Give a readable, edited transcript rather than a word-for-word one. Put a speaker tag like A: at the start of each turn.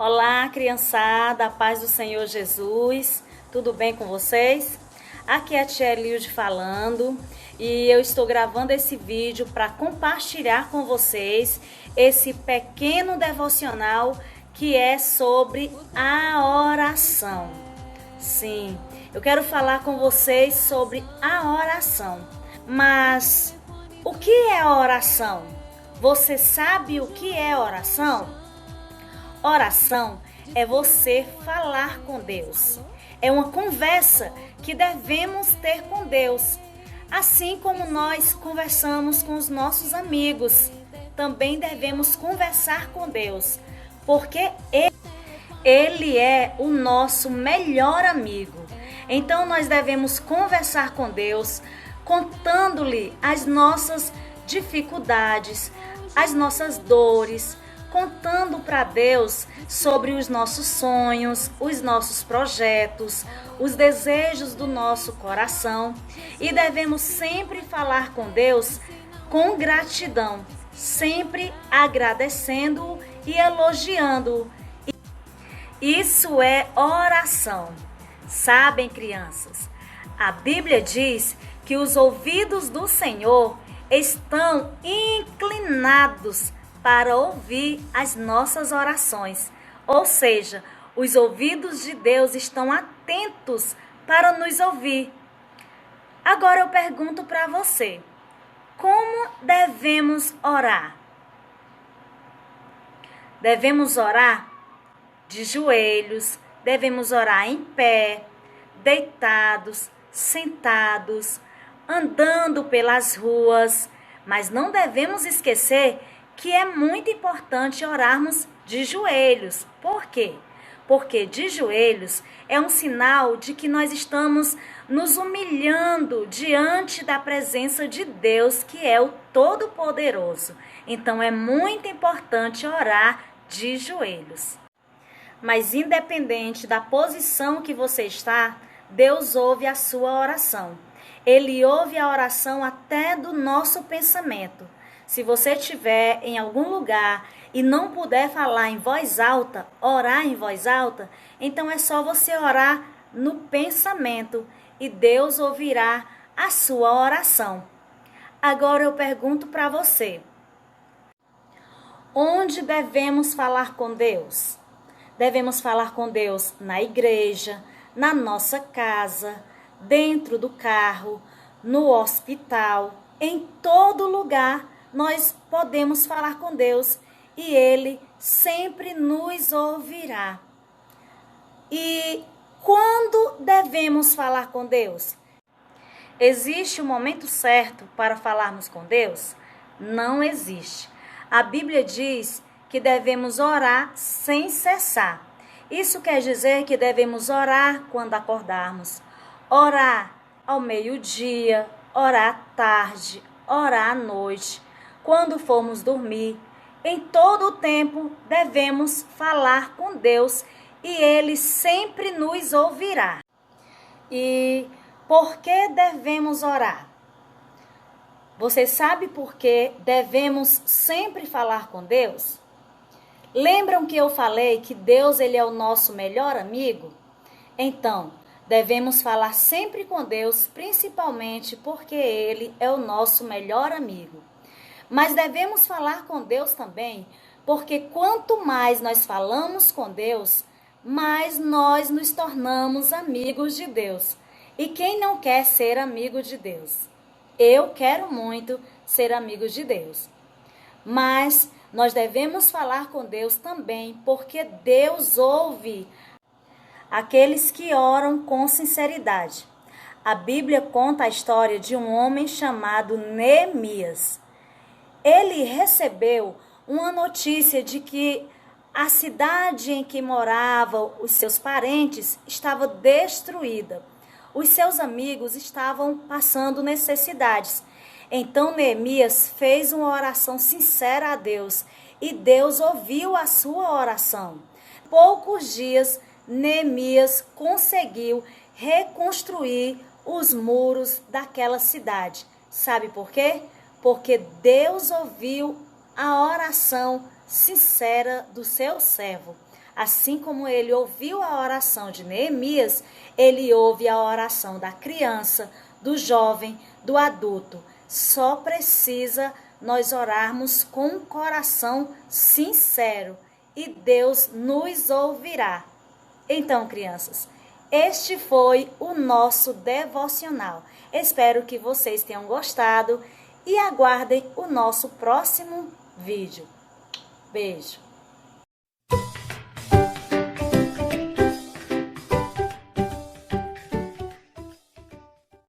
A: Olá, criançada, a paz do Senhor Jesus, tudo bem com vocês? Aqui é a tia Elilde falando e eu estou gravando esse vídeo para compartilhar com vocês esse pequeno devocional que é sobre a oração. Sim, eu quero falar com vocês sobre a oração, mas o que é a oração? Você sabe o que é oração? Oração é você falar com Deus. É uma conversa que devemos ter com Deus. Assim como nós conversamos com os nossos amigos, também devemos conversar com Deus, porque Ele é o nosso melhor amigo. Então nós devemos conversar com Deus, contando-lhe as nossas dificuldades, as nossas dores, contando para Deus sobre os nossos sonhos, os nossos projetos, os desejos do nosso coração. E devemos sempre falar com Deus com gratidão, sempre agradecendo-o e elogiando-o. Isso é oração. Sabem, crianças, a Bíblia diz que os ouvidos do Senhor estão inclinados para ouvir as nossas orações. Ou seja, os ouvidos de Deus estão atentos para nos ouvir. Agora eu pergunto para você, como devemos orar? Devemos orar de joelhos, devemos orar em pé, deitados, sentados, andando pelas ruas, mas não devemos esquecer que é muito importante orarmos de joelhos. Por quê? Porque de joelhos é um sinal de que nós estamos nos humilhando diante da presença de Deus, que é o Todo-Poderoso. Então é muito importante orar de joelhos. Mas independente da posição que você está, Deus ouve a sua oração. Ele ouve a oração até do nosso pensamento. Se você estiver em algum lugar e não puder falar em voz alta, orar em voz alta, então é só você orar no pensamento e Deus ouvirá a sua oração. Agora eu pergunto para você, onde devemos falar com Deus? Devemos falar com Deus na igreja, na nossa casa, dentro do carro, no hospital, em todo lugar. Nós podemos falar com Deus e Ele sempre nos ouvirá. E quando devemos falar com Deus? Existe um momento certo para falarmos com Deus? Não existe. A Bíblia diz que devemos orar sem cessar. Isso quer dizer que devemos orar quando acordarmos, orar ao meio-dia, orar à tarde, orar à noite. Quando formos dormir, em todo o tempo devemos falar com Deus e Ele sempre nos ouvirá. E por que devemos orar? Você sabe por que devemos sempre falar com Deus? Lembram que eu falei que Deus ele é o nosso melhor amigo? Então, devemos falar sempre com Deus, principalmente porque Ele é o nosso melhor amigo. Mas devemos falar com Deus também, porque quanto mais nós falamos com Deus, mais nós nos tornamos amigos de Deus. E quem não quer ser amigo de Deus? Eu quero muito ser amigo de Deus. Mas nós devemos falar com Deus também, porque Deus ouve aqueles que oram com sinceridade. A Bíblia conta a história de um homem chamado Neemias. Ele recebeu uma notícia de que a cidade em que moravam os seus parentes estava destruída. Os seus amigos estavam passando necessidades. Então Neemias fez uma oração sincera a Deus e Deus ouviu a sua oração. Poucos dias, Neemias conseguiu reconstruir os muros daquela cidade. Sabe por quê? Porque Deus ouviu a oração sincera do seu servo. Assim como ele ouviu a oração de Neemias, ele ouve a oração da criança, do jovem, do adulto. Só precisa nós orarmos com um coração sincero e Deus nos ouvirá. Então, crianças, este foi o nosso devocional. Espero que vocês tenham gostado e aguardem o nosso próximo vídeo. Beijo!